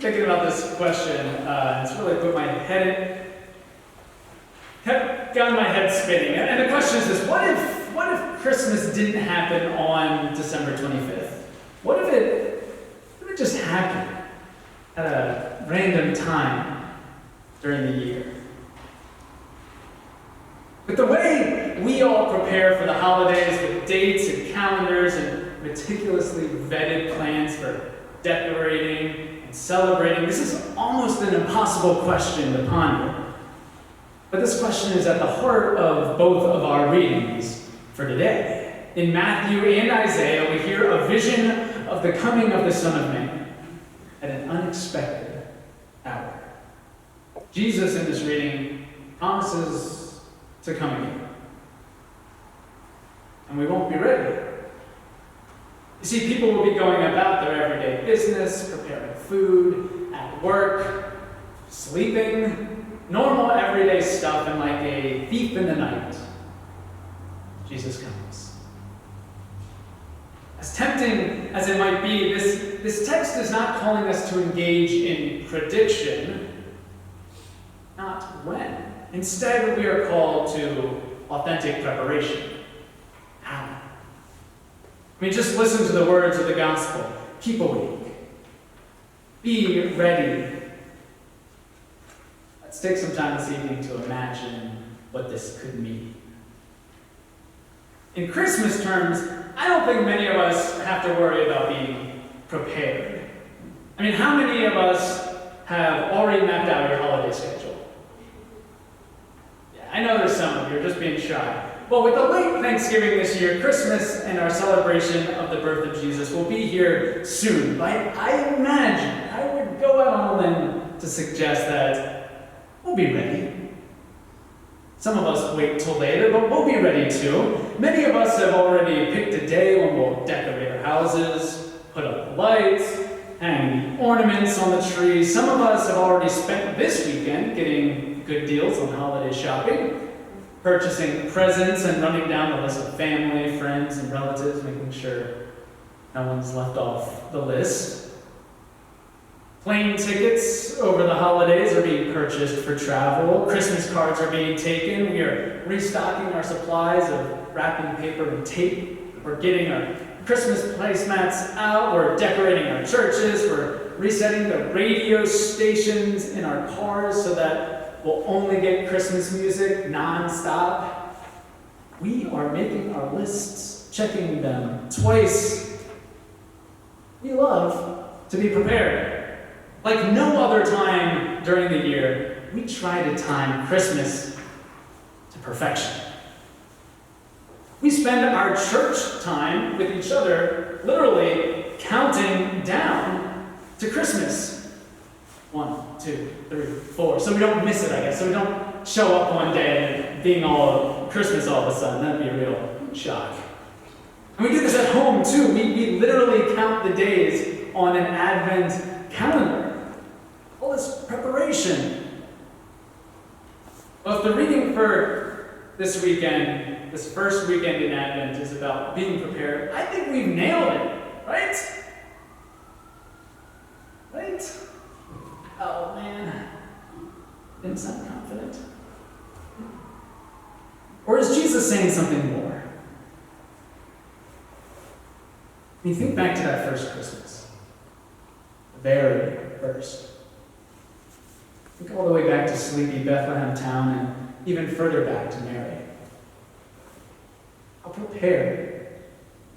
thinking about this question. It's really gotten my head spinning. And the question is this: what if Christmas didn't happen on December 25th? What if it just happened at a random time during the year? But the way we all prepare for the holidays with dates and calendars and meticulously vetted plans for decorating and celebrating, this is almost an impossible question to ponder. But this question is at the heart of both of our readings for today. In Matthew and Isaiah, we hear a vision of the coming of the Son of Man at an unexpected hour. Jesus, in this reading, promises to come again. And we won't be ready. You see, people will be going about their everyday business, preparing food, at work, sleeping, normal everyday stuff, and like a thief in the night, Jesus comes. As tempting as it might be, this text is not calling us to engage in prediction, not when. Instead, we are called to authentic preparation. How? I mean, just listen to the words of the gospel. Keep awake. Be ready. Let's take some time this evening to imagine what this could mean. In Christmas terms, I don't think many of us have to worry about being prepared. I mean, how many of us have already mapped out your holiday schedule? Yeah, I know there's some of you are just being shy. Well, with the late Thanksgiving this year, Christmas and our celebration of the birth of Jesus will be here soon. But I imagine, I would go out on a limb to suggest that we'll be ready. Some of us wait till later, but we'll be ready too. Many of us have already picked a day when we'll decorate our houses, put up the lights, hang the ornaments on the tree. Some of us have already spent this weekend getting good deals on holiday shopping, purchasing presents and running down the list of family, friends, and relatives, making sure no one's left off the list. Plane tickets over the holidays are being purchased for travel. Christmas cards are being taken. We are restocking our supplies of wrapping paper and tape. We're getting our Christmas placemats out. We're decorating our churches. We're resetting the radio stations in our cars so that we'll only get Christmas music non-stop. We are making our lists, checking them twice. We love to be prepared. Like no other time during the year, we try to time Christmas to perfection. We spend our church time with each other literally counting down to Christmas. 1, 2, 3, 4. So we don't miss it, I guess. So we don't show up one day and being all Christmas all of a sudden. That'd be a real shock. And we do this at home too. We literally count the days on an Advent calendar. All this preparation. Well, if the reading for this weekend, this first weekend in Advent, is about being prepared, I think we've nailed it, right? Right? Oh, man. Didn't sound confident. Or is Jesus saying something more? I mean, think back to that first Christmas. The very first. Think all the way back to sleepy Bethlehem town and even further back to Mary. How prepared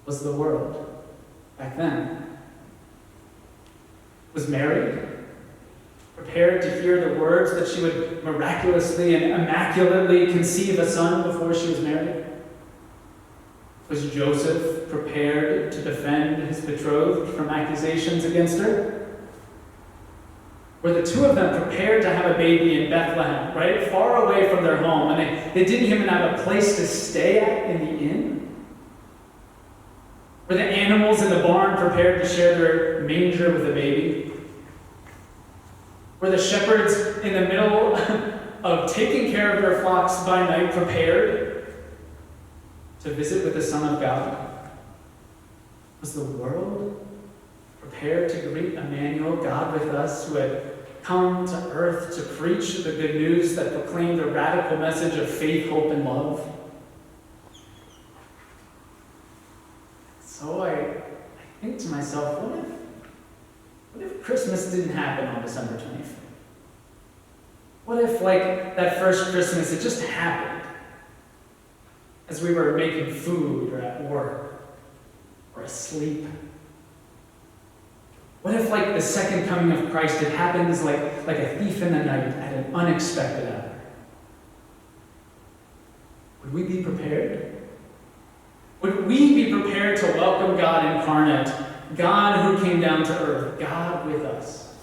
was the world back then? Was Mary prepared to hear the words that she would miraculously and immaculately conceive a son before she was married? Was Joseph prepared to defend his betrothed from accusations against her? Were the two of them prepared to have a baby in Bethlehem, right? Far away from their home, and they didn't even have a place to stay at in the inn? Were the animals in the barn prepared to share their manger with a baby? Were the shepherds in the middle of taking care of their flocks by night prepared to visit with the Son of God? Was the world prepared to greet Emmanuel, God with us, who had come to earth to preach the good news that proclaimed a radical message of faith, hope, and love. So I think to myself, what if Christmas didn't happen on December 25th? What if, like that first Christmas, it just happened as we were making food or at work or asleep? What if, like the second coming of Christ, it happens like a thief in the night at an unexpected hour? Would we be prepared? Would we be prepared to welcome God incarnate, God who came down to earth, God with us?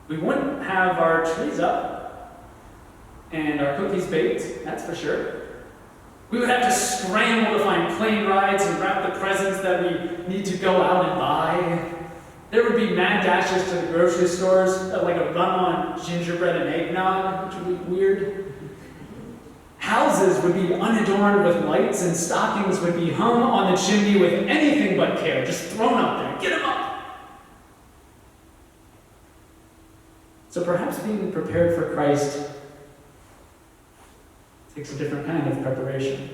We wouldn't have our trees up and our cookies baked, that's for sure. We would have to scramble to find plane rides and wrap the presents that we need to go out and buy. There would be mad dashes to the grocery stores, like a run on gingerbread and eggnog, which would be weird. Houses would be unadorned with lights, and stockings would be hung on the chimney with anything but care, just thrown up there. Get them up! So perhaps being prepared for Christ takes a different kind of preparation.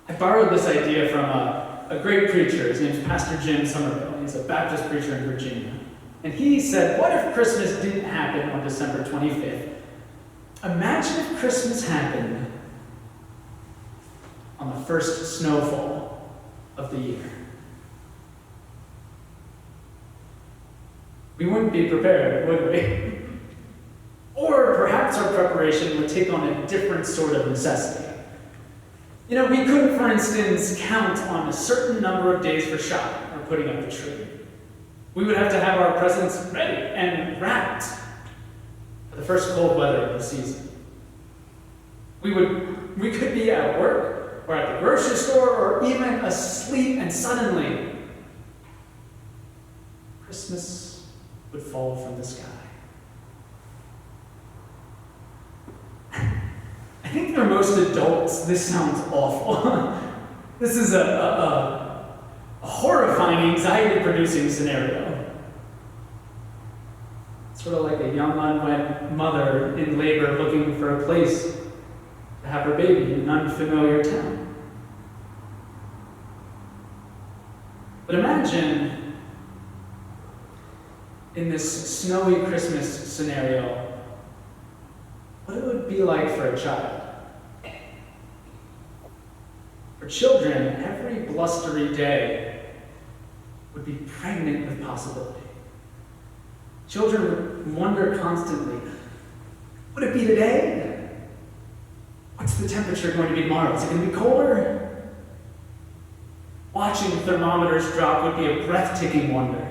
I borrowed this idea from a great preacher. His name's Pastor Jim Somerville. He's a Baptist preacher in Virginia. And he said, what if Christmas didn't happen on December 25th? Imagine if Christmas happened on the first snowfall of the year. We wouldn't be prepared, would we? Or perhaps our preparation would take on a different sort of necessity. We couldn't, for instance, count on a certain number of days for shopping or putting up the tree. We would have to have our presents ready and wrapped for the first cold weather of the season. We could be at work or at the grocery store or even asleep, and suddenly Christmas would fall from the sky. I think for most adults, this sounds awful. This is a horrifying, anxiety-producing scenario. Sort of like a young, unwed mother in labor looking for a place to have her baby in an unfamiliar town. But imagine, in this snowy Christmas scenario, what it would be like for a child. For children, every blustery day would be pregnant with possibility. Children would wonder constantly, would it be today? What's the temperature going to be tomorrow? Is it going to be colder? Watching thermometers drop would be a breathtaking wonder.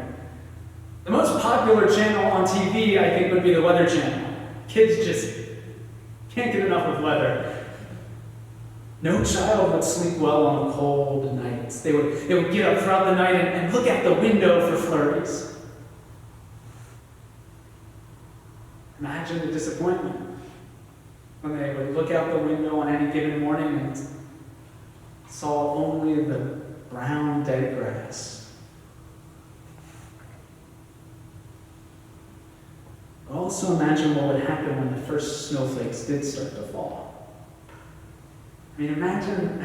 The most popular channel on TV, I think, would be the Weather Channel. Kids just can't get enough of weather. No child would sleep well on cold nights. They would get up throughout the night and look out the window for flurries. Imagine the disappointment when they would look out the window on any given morning and saw only the brown, dead grass. But also imagine what would happen when the first snowflakes did start to fall. Imagine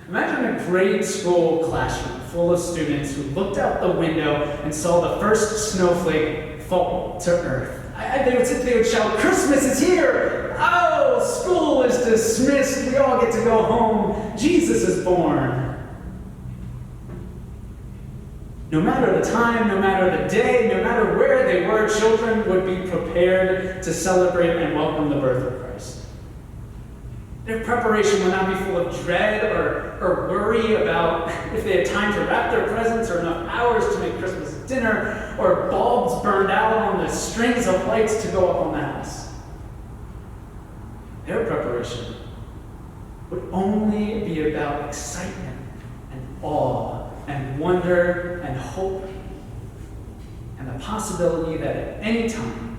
a grade school classroom full of students who looked out the window and saw the first snowflake fall to earth. They would shout, "Christmas is here! Oh, school is dismissed. We all get to go home. Jesus is born." No matter the time, no matter the day, no matter where they were, children would be prepared to celebrate and welcome the birth of Christ. Their preparation would not be full of dread or worry about if they had time to wrap their presents or enough hours to make Christmas dinner or bulbs burned out on the strings of lights to go up on the house. Their preparation would only be about excitement and awe and wonder and hope and the possibility that at any time,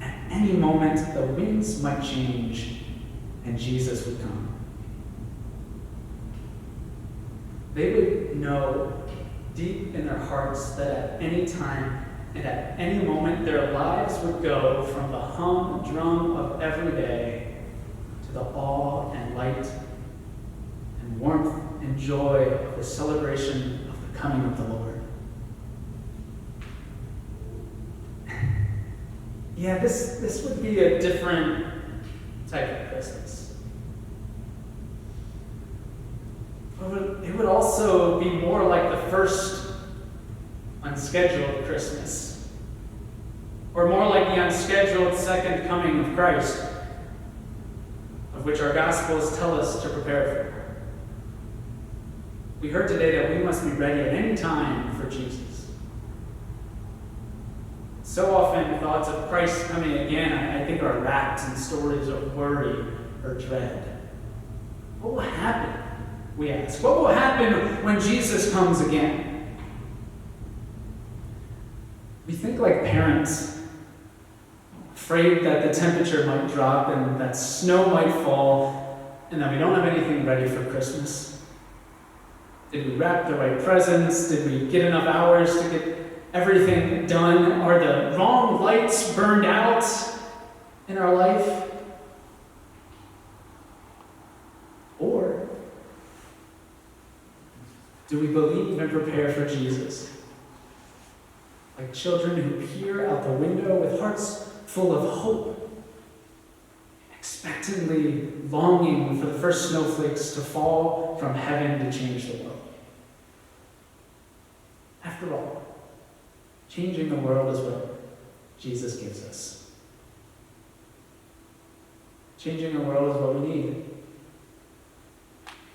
at any moment, the winds might change and Jesus would come. they would know deep in their hearts that at any time and at any moment their lives would go from the humdrum of every day to the awe and light and warmth and joy of the celebration of the coming of the Lord. Yeah, this would be a different type of Christmas. It would also be more like the first unscheduled Christmas, or more like the unscheduled second coming of Christ, of which our Gospels tell us to prepare for. We heard today that we must be ready at any time for Jesus. So often, thoughts of Christ coming again, I think, are wrapped in stories of worry or dread. What will happen, we ask? What will happen when Jesus comes again? We think like parents, afraid that the temperature might drop and that snow might fall and that we don't have anything ready for Christmas. Did we wrap the right presents? Did we get enough hours to get everything done? Are the wrong lights burned out in our life? Or do we believe and prepare for Jesus? Like children who peer out the window with hearts full of hope, expectantly longing for the first snowflakes to fall from heaven to change the world. After all, changing the world is what Jesus gives us. Changing the world is what we need.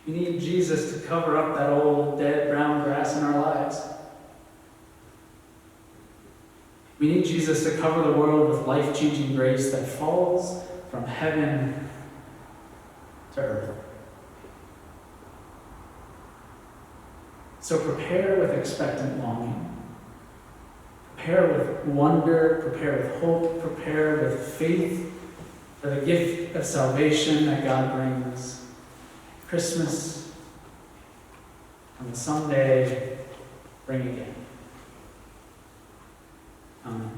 We need Jesus to cover up that old, dead, brown grass in our lives. We need Jesus to cover the world with life-changing grace that falls from heaven to earth. So prepare with expectant longing. Prepare with wonder, prepare with hope, prepare with faith for the gift of salvation that God brings. Christmas, and will someday bring again. Amen.